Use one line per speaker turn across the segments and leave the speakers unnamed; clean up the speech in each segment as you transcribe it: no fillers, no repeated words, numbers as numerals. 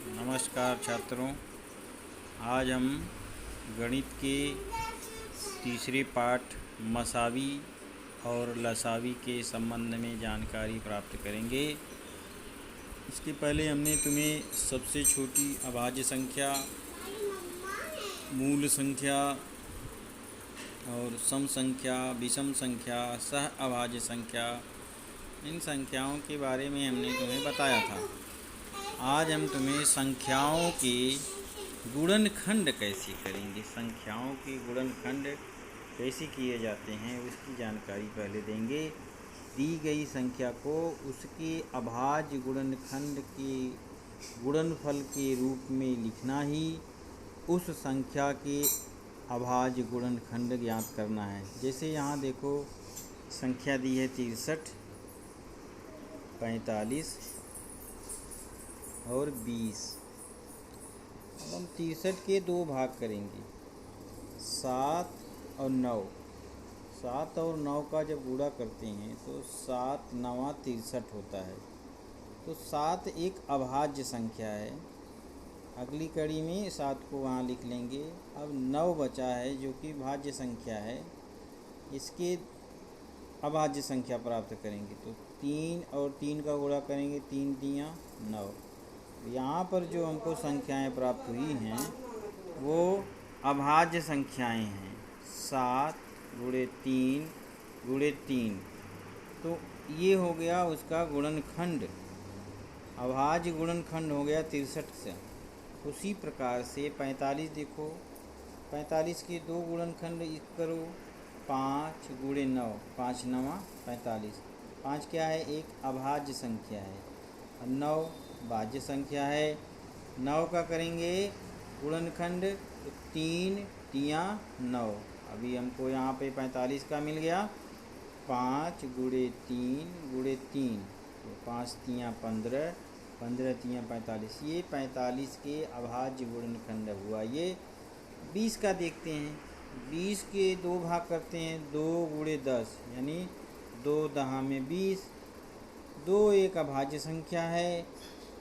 नमस्कार छात्रों। आज हम गणित के तीसरे पाठ मसावी और लसावी के संबंध में जानकारी प्राप्त करेंगे। इसके पहले हमने तुम्हें सबसे छोटी अभाज्य संख्या, मूल संख्या और सम संख्या, विषम संख्या, सह अभाज्य संख्या, इन संख्याओं के बारे में हमने तुम्हें बताया था। आज हम तुम्हें संख्याओं के गुणनखंड कैसे करेंगे, संख्याओं के गुणनखंड कैसे किए जाते हैं उसकी जानकारी पहले देंगे। दी गई संख्या को उसके अभाज्य गुणनखंड के गुणनफल के रूप में लिखना ही उस संख्या के अभाज्य गुणनखंड ज्ञात करना है। जैसे यहाँ देखो संख्या दी है 63, 45 और 20। अब हम 63 के दो भाग करेंगे, 7 और 9। 7 और 9 का जब गुणा करते हैं तो 7 9 63 होता है। तो 7 एक अभाज्य संख्या है। अगली कड़ी में 7 को वहाँ लिख लेंगे। अब 9 बचा है जो कि भाज्य संख्या है, इसके अभाज्य संख्या प्राप्त करेंगे। तो 3 और 3 का गुणा करेंगे, 3 तियाँ 9। यहाँ पर जो हमको संख्याएं प्राप्त हुई हैं वो अभाज्य संख्याएं हैं। 7 गुणे 3 गुणे 3, तो ये हो गया उसका गुणनखंड, अभाज्य गुणनखंड हो गया 63 से। उसी प्रकार से 45 देखो, 45 के दो गुणनखंड करो, 5 गुणे 9, 5 9 45। 5 क्या है? एक अभाज्य संख्या है और 9 भाज्य संख्या है। 9 का करेंगे गुणनखंड, 3 तियाँ 9। अभी हमको यहाँ पे 45 का मिल गया, 5 गुणे 3 गुणे 3, तो 5 तियाँ 15, 15 तियाँ 45। ये 45 के अभाज्य गुणनखंड हुआ। ये 20 का देखते हैं। 20 के दो भाग करते हैं, 2 गुणे 10 यानी 2 दहा में 20। 2 एक अभाज्य संख्या है।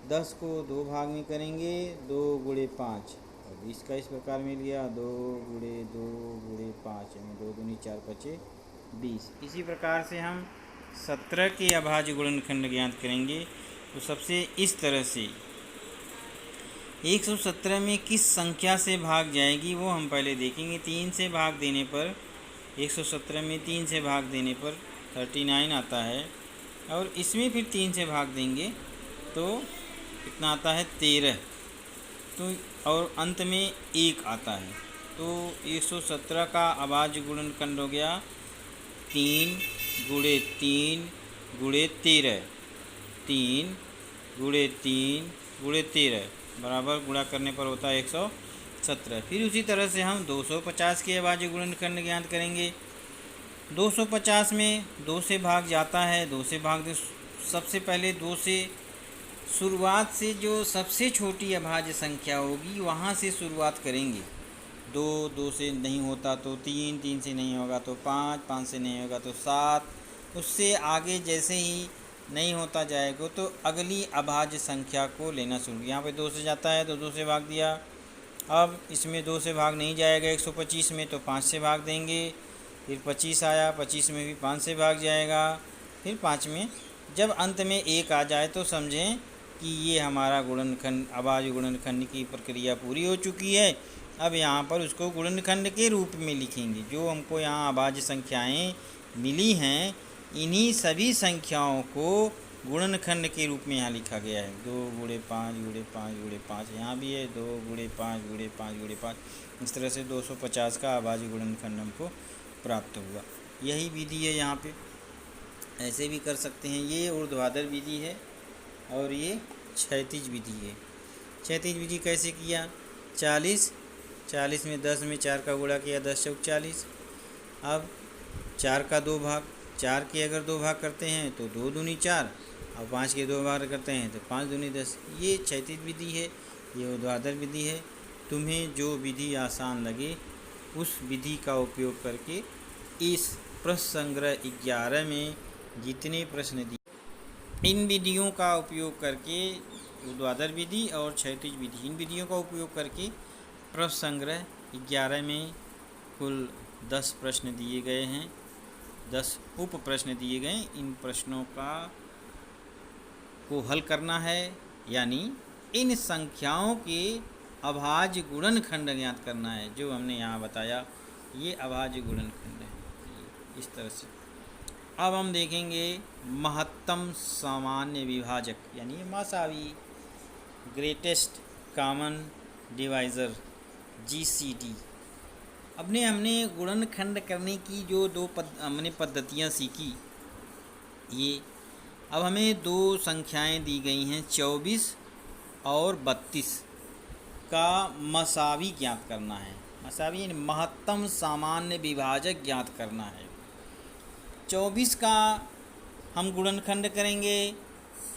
10 को दो भाग में करेंगे, 2 गुणे 5 और 20 का इस प्रकार मिल गया, 2 गुणे 5 यानी 2 दूनी 4 पचे 20। इसी प्रकार से हम 17 के अभाज्य गुणनखंड ज्ञात करेंगे। तो सबसे इस तरह से 117 में किस संख्या से भाग जाएगी वो हम पहले देखेंगे। 3 से भाग देने पर 117 में 3 से भाग देने पर 39 आता है, और इसमें फिर 3 से भाग देंगे तो कितना आता है? 13। तो और अंत में 1 आता है। तो 117 का अभाज्य गुणनखंड हो गया 3 गुणे 3 गुणे 13। 3 गुणे 3 गुणे 13 बराबर गुणा करने पर होता है 117। फिर उसी तरह से हम 250 के अभाज्य गुणनखंड ज्ञात करेंगे। 250 में 2 से भाग जाता है, 2 से भाग दे। सबसे पहले 2 से शुरुआत से जो सबसे छोटी अभाज्य संख्या होगी वहाँ से शुरुआत करेंगे। 2 से नहीं होता तो 3 से नहीं होगा तो 5 से नहीं होगा तो 7। उससे आगे जैसे ही नहीं होता जाएगा तो अगली अभाज्य संख्या को लेना शुरू। यहाँ पे 2 से जाता है तो 2 से भाग दिया। अब इसमें 2 से भाग नहीं जाएगा 125 में, तो 5 से भाग देंगे। फिर 25 आया, 25 में भी 5 से भाग जाएगा। फिर 5 में जब अंत में 1 आ जाए तो समझें कि ये हमारा गुणनखंड, अभाज्य गुणनखंड की प्रक्रिया पूरी हो चुकी है। अब यहाँ पर उसको गुणनखंड के रूप में लिखेंगे। जो हमको यहाँ अभाज्य संख्याएं मिली हैं, इन्हीं सभी संख्याओं को गुणनखंड के रूप में यहाँ लिखा गया है। 2 गुणे 5 गुणे 5 गुणे 5 यहाँ भी है, 2 गुणे 5 गुणे 5 गुणे 5। इस तरह से 250 का अभाज्य गुणनखंड हमको प्राप्त हुआ। यही विधि है यहाँ पे। ऐसे भी कर सकते हैं। ये ऊर्ध्वाधर विधि है और ये क्षैतिज विधि है। क्षैतिज विधि कैसे किया? 40 में 10 में 4 का गुणा किया, 10 चौक 40। अब 4 का दो भाग, 4 के अगर दो भाग करते हैं तो 2 दूनी 4, और 5 के दो भाग करते हैं तो 5 दूनी 10। ये क्षैतिज विधि है, ये ऊर्ध्वाधर विधि है। तुम्हें जो विधि आसान लगे उस विधि का उपयोग करके इस प्रश्न संग्रह 11 में जितने प्रश्न दिए, इन विधियों का उपयोग करके ऊर्ध्वाधर विधि और क्षैतिज विधि, इन विधियों का उपयोग करके प्रश्न संग्रह 11 में कुल 10 प्रश्न दिए गए हैं, 10 उप प्रश्न दिए गए। इन प्रश्नों को हल करना है, यानी इन संख्याओं के अभाज्य गुणनखंड ज्ञात करना है। जो हमने यहाँ बताया ये अभाज्य गुणनखंड है इस तरह से। अब हम देखेंगे महत्तम सामान्य विभाजक, यानी मसावी, ग्रेटेस्ट कॉमन डिवाइज़र, GCD। हमने गुणनखंड करने की जो हमने पद्धतियाँ सीखी, ये अब हमें 2 संख्याएं दी गई हैं 24 और 32 का मसावी ज्ञात करना है। मसावी यानी महत्तम सामान्य विभाजक ज्ञात करना है। 24 का हम गुणनखंड करेंगे।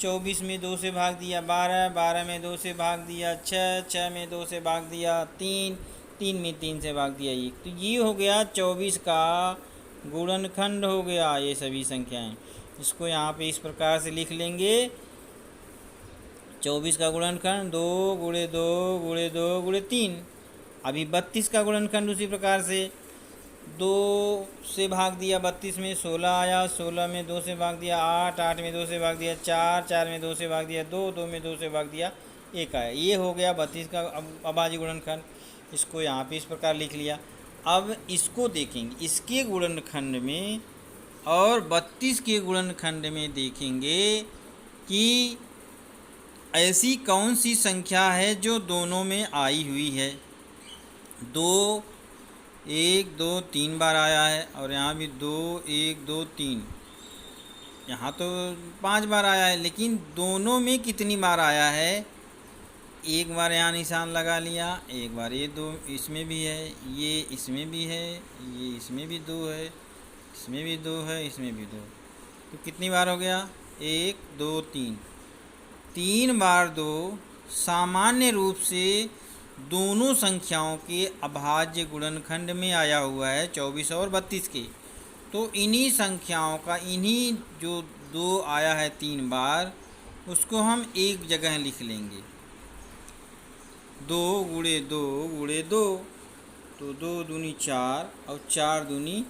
24 में 2 से भाग दिया 12, 12 में 2 से भाग दिया 6, 6 में 2 से भाग दिया 3, 3 में 3 से भाग दिया 1। तो ये हो गया 24 का गुणनखंड हो गया ये सभी संख्याएं। इसको यहाँ पे इस प्रकार से लिख लेंगे, 24 का गुणनखंड 2 गुणे 2 गुणे 2 गुणे 3। अभी 32 का गुणनखंड उसी प्रकार से 2 से भाग दिया 32 में 16 आया, 16 में 2 से भाग दिया 8, 8 में 2 से भाग दिया 4, 4 में 2 से भाग दिया 2, 2 में 2 से भाग दिया 1 आया। ये हो गया 32 का अभाज्य गुणनखंड। इसको यहाँ पे इस प्रकार लिख लिया। अब इसको देखेंगे, इसके गुणनखंड में और 32 के गुणनखंड में देखेंगे कि ऐसी कौन सी संख्या है जो दोनों में आई हुई है। 2 1 2 3 बार आया है और यहाँ भी 2 1 2 3, यहाँ तो 5 बार आया है, लेकिन दोनों में कितनी बार आया है। एक बार यहाँ निशान लगा लिया, एक बार ये 2 इसमें भी है, ये इसमें भी है, ये इसमें भी 2 है, इसमें भी 2 है, इसमें भी 2। तो कितनी बार हो गया 1 2 3, 3 बार 2 सामान्य रूप से दोनों संख्याओं के अभाज्य गुणनखंड में आया हुआ है 24 और 32 के। तो इन्हीं संख्याओं का इन्हीं जो 2 आया है 3 बार, उसको हम एक जगह लिख लेंगे, 2 गुणे 2 गुणे 2। तो 2 दूनी 4 और 4 दूनी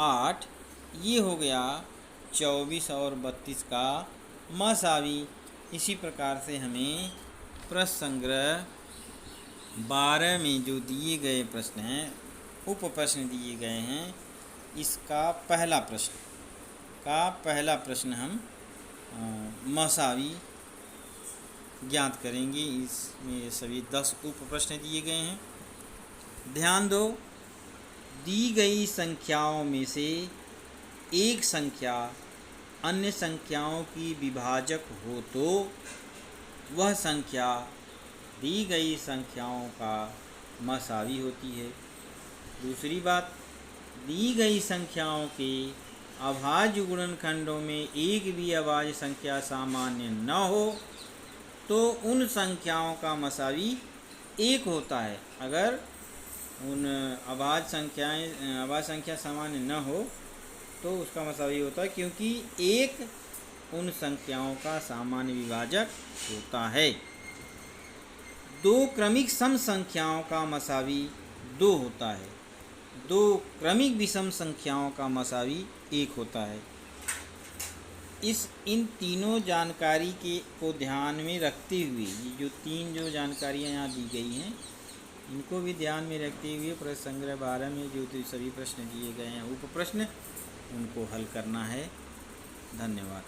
8। ये हो गया 24 और 32 का मसावी। इसी प्रकार से हमें प्रश्न संग्रह 12 में जो दिए गए प्रश्न हैं, उप प्रश्न दिए गए हैं, इसका पहला प्रश्न हम मसावी ज्ञात करेंगे। इसमें सभी 10 उप प्रश्न दिए गए हैं। ध्यान दो, दी गई संख्याओं में से एक संख्या अन्य संख्याओं की विभाजक हो तो वह संख्या दी गई संख्याओं का मसावी होती है। दूसरी बात, दी गई संख्याओं के अभाज्य गुणनखंडों में एक भी अभाज्य संख्या सामान्य न हो तो उन संख्याओं का मसावी 1 होता है। अगर उन अभाज्य संख्या सामान्य न हो तो उसका मसावी होता है, क्योंकि 1 उन संख्याओं का सामान्य विभाजक होता है। 2 क्रमिक सम संख्याओं का मसावी 2 होता है। 2 क्रमिक विषम संख्याओं का मसावी 1 होता है। इन तीनों जानकारी को ध्यान में रखते हुए, ये जो 3 जानकारियाँ यहाँ दी गई हैं, इनको भी ध्यान में रखते हुए प्रश्न संग्रह 12 में जो सभी प्रश्न दिए गए हैं उप प्रश्न, उनको हल करना है। धन्यवाद।